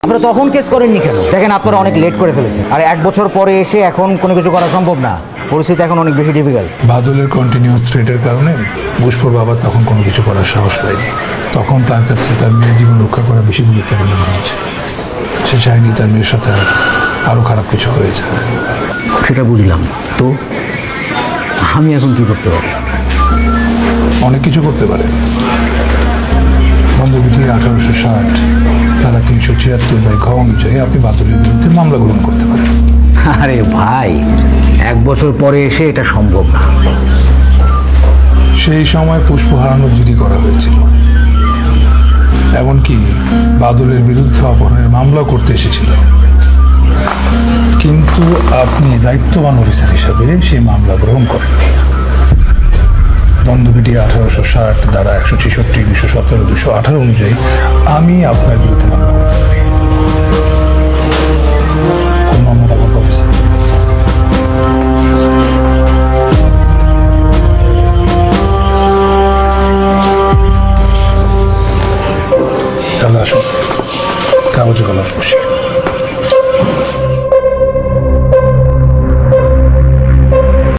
আপনারা তখন কেস করেননি কেন? দেখেন আপনারা অনেক লেট করে ফেলেছেন, আর 1 বছর পরে এসে এখন কোনো কিছু করা সম্ভব না। পরিস্থিতি এখন অনেক বেশি ডিফিকাল্ট। বাদলের কন্টিনিউয়াস থ্রেটের কারণে পুষ্পর বাবা তখন কোনো কিছু করার সাহস পায়নি। তখন তার কাছে তার মেয়ের জীবন রক্ষা করা বেশি গুরুত্বপূর্ণ মনে হচ্ছে। সে চায়নি তার মেয়ের সাথে আরও খারাপ কিছু হয়ে যায়। সেটা বুঝলাম, তো আমি এখন কি করতে পারি? অনেক কিছু করতে পারে। দ্বন্দ্ববিধি 1860 ধারা 376 অনুযায়ী আপনি বাদলের বিরুদ্ধে মামলা গ্রহণ করতে পারেন। আরে ভাই, 1 বছর পরে এসে এটা সম্ভব না। সেই সময় পুষ্প হারানোর জিডি করা হয়েছিল, এমনকি বাদলের বিরুদ্ধে অপহরণের মামলা করতে এসেছিল, কিন্তু আপনি দায়িত্ববান অফিসার হিসাবে সেই মামলা গ্রহণ করেন। দ্বন্দ্ববিধি 1860 ধারা 166, 217, 218 অনুযায়ী আমি আপনার বিরুদ্ধে মামলা করতে পারি। কোন মামলাটা করবো অফিসার? তাহলে আসুন কাগজে কলমে বসি।